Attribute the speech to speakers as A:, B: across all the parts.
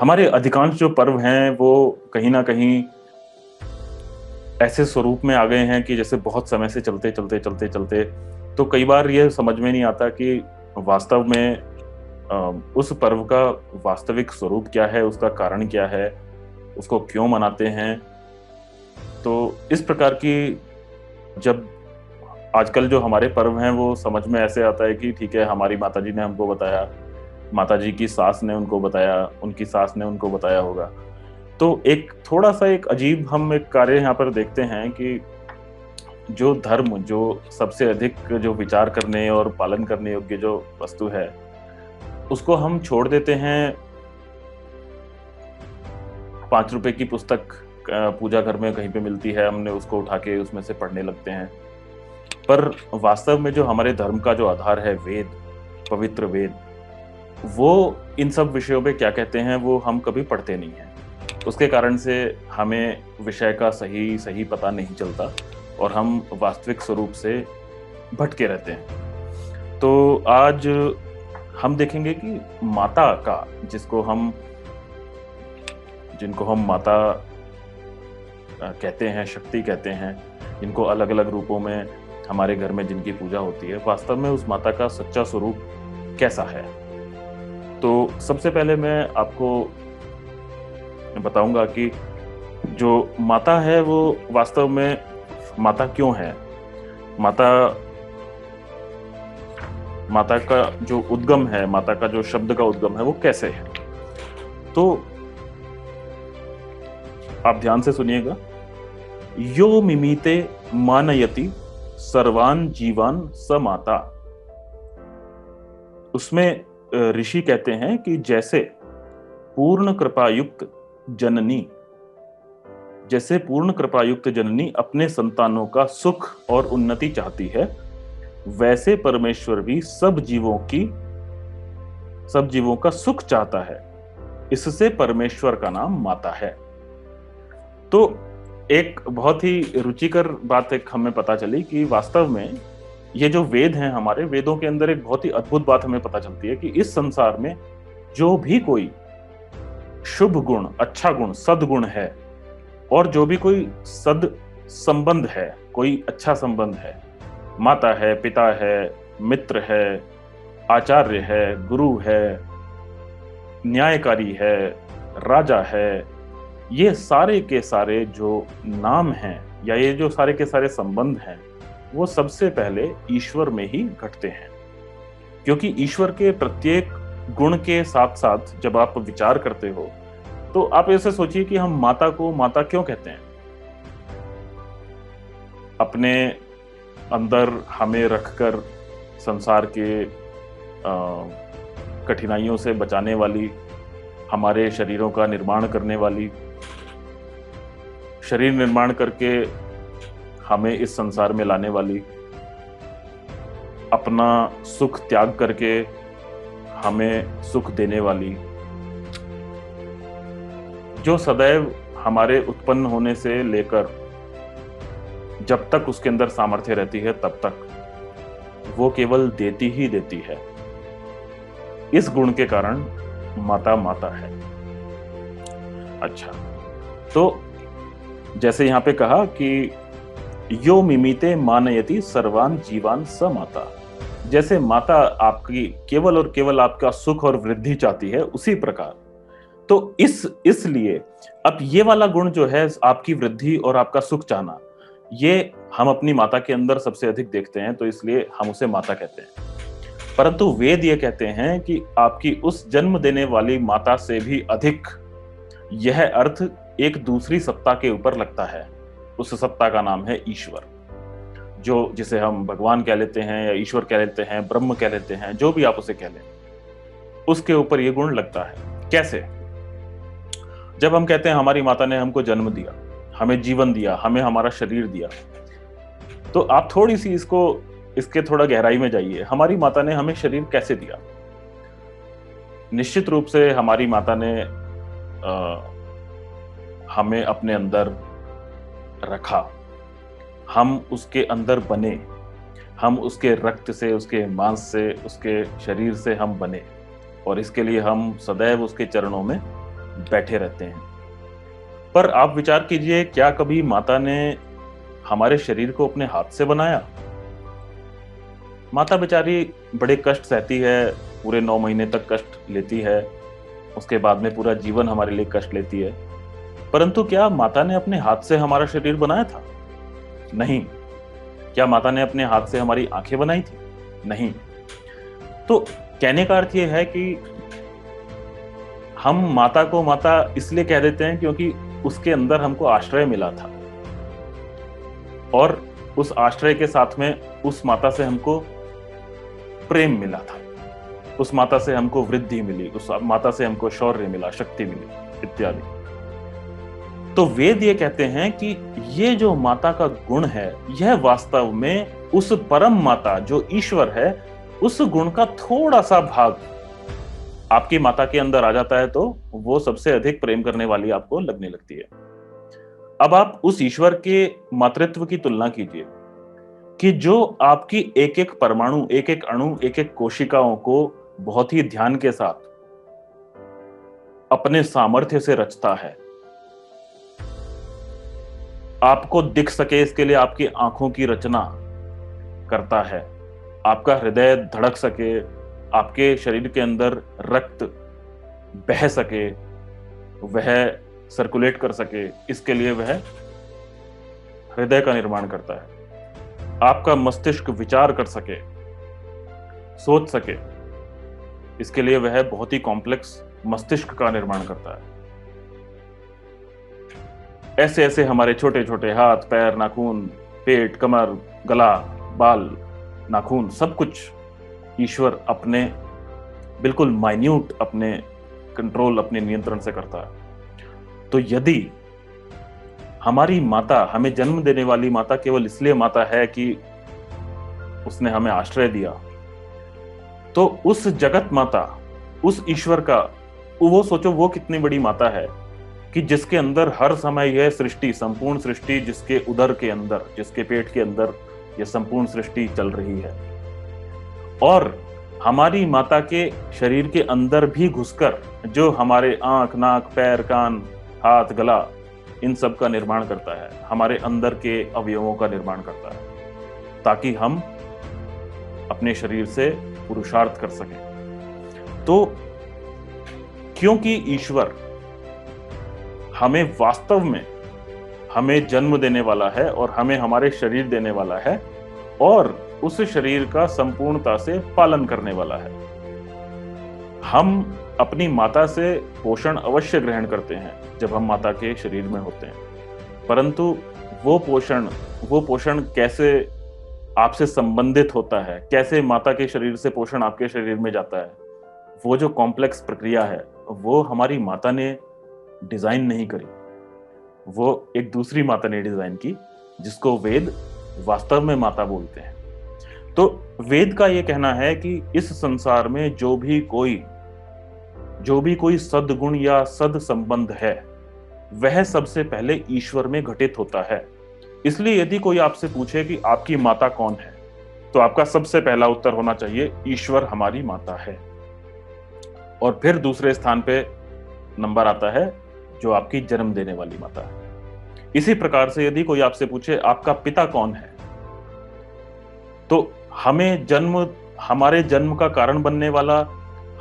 A: हमारे अधिकांश जो पर्व हैं वो कहीं न कहीं ऐसे स्वरूप में आ गए हैं कि जैसे बहुत समय से चलते तो कई बार ये समझ में नहीं आता कि वास्तव में उस पर्व का वास्तविक स्वरूप क्या है, उसका कारण क्या है, उसको क्यों मनाते हैं। तो इस प्रकार की जब आजकल जो हमारे पर्व हैं वो समझ में ऐसे आता है कि ठीक है, हमारी माताजी ने हमको बताया, माताजी की सास ने उनको बताया, उनकी सास ने उनको बताया होगा। तो एक थोड़ा-सा एक अजीब हम एक कार्य यहाँ पर देखते हैं कि जो धर्म, जो सबसे अधिक जो विचार करने और पालन करने योग्य जो वस्तु है, उसको हम छोड़ देते हैं। ₹5 की पुस्तक पूजा घर में कहीं पे मिलती है, हमने उसको उठा के उसमें से पढ़ने लगते हैं। पर वास्तव में जो हमारे धर्म का जो आधार है वेद, पवित्र वेद, वो इन सब विषयों पे क्या कहते हैं वो हम कभी पढ़ते नहीं हैं। उसके कारण से हमें विषय का सही पता नहीं चलता और हम वास्तविक स्वरूप से भटके रहते हैं। तो आज हम देखेंगे कि माता का जिनको हम माता कहते हैं, शक्ति कहते हैं, जिनको अलग-अलग रूपों में हमारे घर में जिनकी पूजा होती है, वास्तव में उस माता का सच्चा स्वरूप कैसा है? तो सबसे पहले मैं आपको बताऊँगा कि जो माता है वो वास्तव में माता क्यों है? माता माता का जो उद्गम है, माता का जो शब्द का उद्गम है वो कैसे है? तो आप ध्यान से सुनिएगा। यो मिमीते मानयति सर्वान् जीवान् स माता। उसमें ऋषि कहते हैं कि जैसे पूर्ण कृपायुक्त जननी अपने संतानों का सुख और उन्नति चाहती है, वैसे परमेश्वर भी सब जीवों का सुख चाहता है। इससे परमेश्वर का नाम माता है। तो एक बहुत ही रुचिकर बात एक हमें पता चली कि वास्तव में ये जो वेद हैं, हमारे वेदों के अंदर एक बहुत ही अद्भुत बात हमें पता चलती है कि इस संसार में जो भी कोई शुभ गुण, अच्छा गुण, सद्गुण है और जो भी कोई सद संबंध है, कोई अच्छा संबंध है, माता है, पिता है, मित्र है, आचार्य है, गुरु है, न्यायकारी है, राजा है, ये सारे के सारे जो नाम हैं या ये जो सारे के सारे संबंध हैं, वो सबसे पहले ईश्वर में ही घटते हैं। क्योंकि ईश्वर के प्रत्येक गुण के साथ-साथ जब आप विचार करते हो, तो आप ऐसे सोचिए कि हम माता को माता क्यों कहते हैं? अपने अंदर हमें रखकर संसार के कठिनाइयों से बचाने वाली, हमारे शरीरों का निर्माण करने वाली, शरीर निर्माण करके हमें इस संसार में लाने वाली, अपना सुख त्याग करके हमें सुख देने वाली, जो सदैव हमारे उत्पन्न होने से लेकर जब तक उसके अंदर सामर्थ्य रहती है तब तक वो केवल देती ही देती है। इस गुण के कारण माता माता है। अच्छा, तो जैसे यहाँ पे कहा कि यो मिमीते मानयति सर्वान् जीवान् स माता। जैसे माता आपकी केवल और केवल आपका सुख और वृद्धि चाहती है, उसी प्रकार तो इसलिए अब ये वाला गुण जो है, आपकी वृद्धि और आपका सुख चाहना, ये हम अपनी माता के अंदर सबसे अधिक देखते हैं, तो इसलिए हम उसे माता कहते हैं। परंतु वेद ये कहते हैं कि आपकी उस जन्म देने वाली माता से भी अधिक यह अर्थ एक दूसरी सत्ता के ऊपर लगता है। उस सत्ता का नाम है ईश्वर, जिसे हम भगवान कह लेते हैं या ईश्वर कह लेते हैं, ब्रह्म कह लेते हैं, जो भी आप उसे कह लें, उसके ऊपर ये गुण लगता है। कैसे? जब हम कहते हैं हमारी माता ने हमको जन्म दिया, हमें जीवन दिया, हमें हमारा शरीर दिया, तो आप थोड़ी सी इसके थोड़ा गहराई में जाइए। हमारी माता ने हमें शरीर कैसे दिया? निश्चित रूप से हमारी माता ने हमें अपने अंदर रखा, हम उसके अंदर बने, हम उसके रक्त से, उसके मांस से, उसके शरीर से हम बने, और इसके लिए हम सदैव उसके चरणों में बैठे रहते हैं। पर आप विचार कीजिए, क्या कभी माता ने हमारे शरीर को अपने हाथ से बनाया? माता बेचारी बड़े कष्ट सहती है, पूरे 9 महीने तक कष्ट लेती है, उसके बाद में पूरा जीवन हमारे लिए कष्ट लेती है। परंतु क्या माता ने अपने हाथ से हमारा शरीर बनाया था? नहीं। क्या माता ने अपने हाथ से हमारी आंखें बनाई थी? नहीं। तो कहने का अर्थ यह है कि हम माता को माता इसलिए कह देते हैं क्योंकि उसके अंदर हमको आश्रय मिला था, और उस आश्रय के साथ में उस माता से हमको प्रेम मिला था, उस माता से हमको वृद्धि मिली, उस माता से हमको शौर्य मिला, शक्ति मिली इत्यादि। तो वेद ये कहते हैं कि ये जो माता का गुण है, यह वास्तव में उस परम माता जो ईश्वर है, उस गुण का थोड़ा सा भाग आपकी माता के अंदर आ जाता है, तो वो सबसे अधिक प्रेम करने वाली आपको लगने लगती है। अब आप उस ईश्वर के मातृत्व की तुलना कीजिए कि जो आपकी एक एक परमाणु, एक एक अणु, एक एक कोशिकाओं को बहुत ही ध्यान के साथ अपने सामर्थ्य से रचता है, आपको दिख सके इसके लिए आपकी आंखों की रचना करता है, आपका हृदय धड़क सके, आपके शरीर के अंदर रक्त बह सके, वह सर्कुलेट कर सके, इसके लिए वह हृदय का निर्माण करता है। आपका मस्तिष्क विचार कर सके, सोच सके, इसके लिए वह बहुत ही कॉम्प्लेक्स मस्तिष्क का निर्माण करता है। ऐसे ऐसे हमारे छोटे छोटे हाथ, पैर, नाखून, पेट, कमर, गला, बाल, नाखून, सब कुछ ईश्वर अपने बिल्कुल माइन्यूट अपने कंट्रोल, अपने नियंत्रण से करता है। तो यदि हमारी माता, हमें जन्म देने वाली माता केवल इसलिए माता है कि उसने हमें आश्रय दिया, तो उस जगत माता, उस ईश्वर का वो सोचो, वो कितनी बड़ी माता है कि जिसके अंदर हर समय यह सृष्टि, संपूर्ण सृष्टि, जिसके उदर के अंदर, जिसके पेट के अंदर यह संपूर्ण सृष्टि चल रही है, और हमारी माता के शरीर के अंदर भी घुसकर जो हमारे आंख, नाक, पैर, कान, हाथ, गला, इन सब का निर्माण करता है, हमारे अंदर के अवयवों का निर्माण करता है, ताकि हम अपने शरीर से पुरुषार्थ कर सकें। तो क्योंकि ईश्वर हमें वास्तव में हमें जन्म देने वाला है और हमें हमारे शरीर देने वाला है, और उस शरीर का संपूर्णता से पालन करने वाला है, हम अपनी माता से पोषण अवश्य ग्रहण करते हैं जब हम माता के शरीर में होते हैं। परंतु वो पोषण कैसे आपसे संबंधित होता है, कैसे माता के शरीर से पोषण आपके शरीर में जाता है, वो जो कॉम्प्लेक्स प्रक्रिया है, वो हमारी माता ने डिजाइन नहीं करी, वो एक दूसरी माता ने डिजाइन की, जिसको वेद वास्तव में माता बोलते हैं। तो वेद का ये कहना है कि इस संसार में जो भी कोई सद्गुण या सद संबंध है, वह सबसे पहले ईश्वर में घटित होता है। इसलिए यदि कोई आपसे पूछे कि आपकी माता कौन है, तो आपका सबसे पहला उत्तर होना चाहिए, ईश्वर हमारी माता है। और फिर दूसरे स्थान पे नंबर आता है जो आपकी जन्म देने वाली माता है। इसी प्रकार से यदि कोई आपसे पूछे आपका पिता कौन है, तो हमारे जन्म का कारण बनने वाला,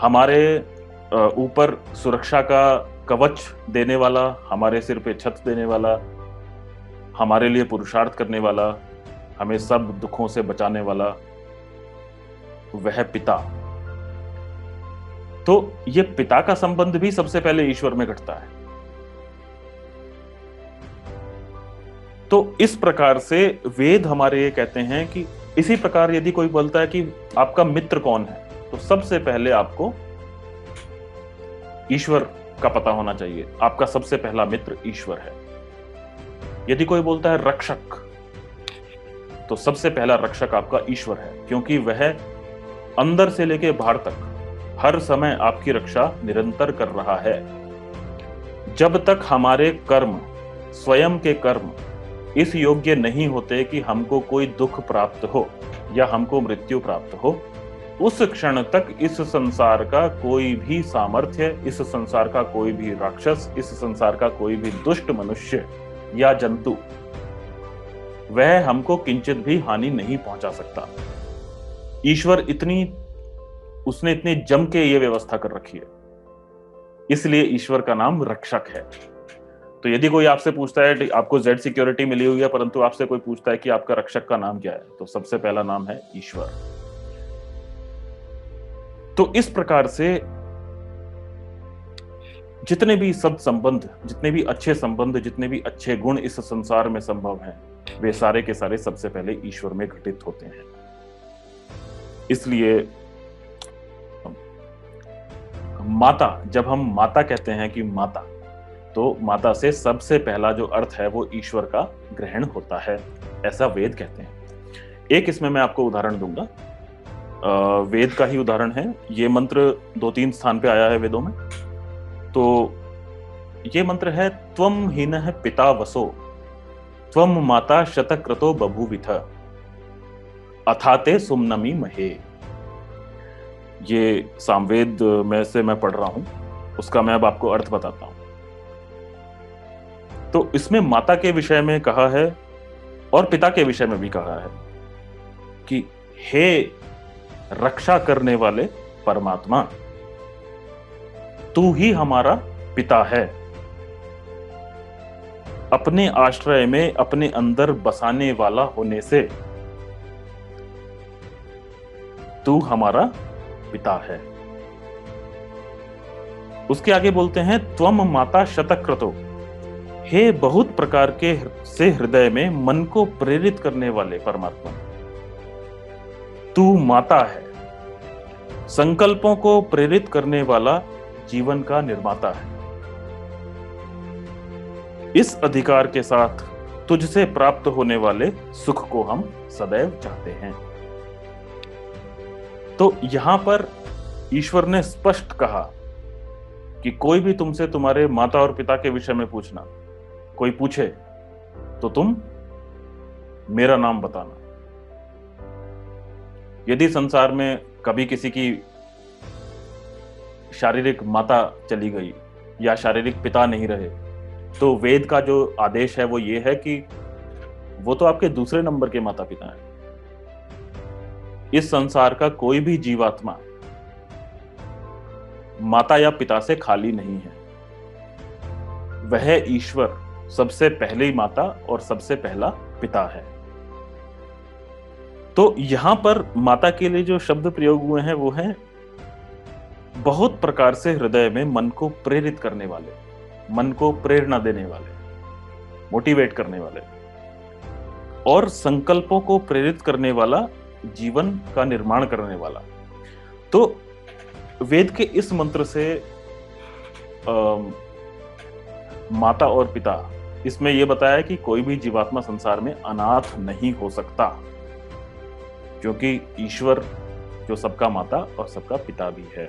A: हमारे ऊपर सुरक्षा का कवच देने वाला, हमारे सिर पे छत देने वाला, हमारे लिए पुरुषार्थ करने वाला, हमें सब दुखों से बचाने वाला, वह पिता। तो ये पिता का संबंध भी सबसे पहले ईश्वर में घटता है। तो इस प्रकार से वेद हमारे ये कहते हैं कि इसी प्रकार यदि कोई बोलता है कि आपका मित्र कौन है, तो सबसे पहले आपको ईश्वर का पता होना चाहिए। आपका सबसे पहला मित्र ईश्वर है। यदि कोई बोलता है रक्षक, तो सबसे पहला रक्षक आपका ईश्वर है, क्योंकि वह अंदर से लेके बाहर तक हर समय आपकी रक्षा निरंतर कर रहा है। जब तक हमारे कर्म, स्वयं के कर्म इस योग्य नहीं होते कि हमको कोई दुख प्राप्त हो या हमको मृत्यु प्राप्त हो, उस क्षण तक इस संसार का कोई भी सामर्थ्य, इस संसार का कोई भी राक्षस, इस संसार का कोई भी दुष्ट मनुष्य या जंतु, वह हमको किंचित भी हानि नहीं पहुंचा सकता। ईश्वर उसने इतनी जम के ये व्यवस्था कर रखी है, इसलिए ईश्वर का नाम रक्षक है। तो यदि कोई आपसे पूछता है, आपको जेड सिक्योरिटी मिली हुई है, परंतु आपसे कोई पूछता है कि आपका रक्षक का नाम क्या है, तो सबसे पहला नाम है ईश्वर। तो इस प्रकार से जितने भी सत्संबंध, जितने भी अच्छे संबंध, जितने भी अच्छे गुण इस संसार में संभव हैं, वे सारे के सारे सबसे पहले ईश्वर में घटित होते हैं। इसलिए माता, जब हम माता कहते हैं कि माता, तो माता से सबसे पहला जो अर्थ है वो ईश्वर का ग्रहण होता है, ऐसा वेद कहते हैं। एक इसमें मैं आपको उदाहरण दूंगा, वेद का ही उदाहरण है। ये मंत्र 2-3 स्थान पे आया है वेदों में। तो ये मंत्र है, त्वम हीनः पिता वसो, त्वम माता शतक्रतो बभूविथ, अथाते सुमनमी महे। ये सामवेद में से मैं पढ़ रहा हूं, उसका मैं अब आपको अर्थ बताता हूं। तो इसमें माता के विषय में कहा है और पिता के विषय में भी कहा है कि हे रक्षा करने वाले परमात्मा, तू ही हमारा पिता है। अपने आश्रय में अपने अंदर बसाने वाला होने से तू हमारा पिता है। उसके आगे बोलते हैं, त्वम माता शतक्रतो, हे बहुत प्रकार के से हृदय में मन को प्रेरित करने वाले परमात्मा, तू माता है। संकल्पों को प्रेरित करने वाला जीवन का निर्माता है। इस अधिकार के साथ तुझसे प्राप्त होने वाले सुख को हम सदैव चाहते हैं। तो यहां पर ईश्वर ने स्पष्ट कहा कि कोई भी तुमसे तुम्हारे माता और पिता के विषय में पूछना, कोई पूछे तो तुम मेरा नाम बताना। यदि संसार में कभी किसी की शारीरिक माता चली गई या शारीरिक पिता नहीं रहे, तो वेद का जो आदेश है वो ये है कि वो तो आपके दूसरे नंबर के माता पिता हैं। इस संसार का कोई भी जीवात्मा माता या पिता से खाली नहीं है। वह ईश्वर सबसे पहली माता और सबसे पहला पिता है। तो यहां पर माता के लिए जो शब्द प्रयोग हुए हैं वो है बहुत प्रकार से हृदय में मन को प्रेरित करने वाले, मन को प्रेरणा देने वाले, मोटिवेट करने वाले, और संकल्पों को प्रेरित करने वाला, जीवन का निर्माण करने वाला। तो वेद के इस मंत्र से माता और पिता, इसमें यह बताया कि कोई भी जीवात्मा संसार में अनाथ नहीं हो सकता, क्योंकि ईश्वर जो सबका माता और सबका पिता भी है।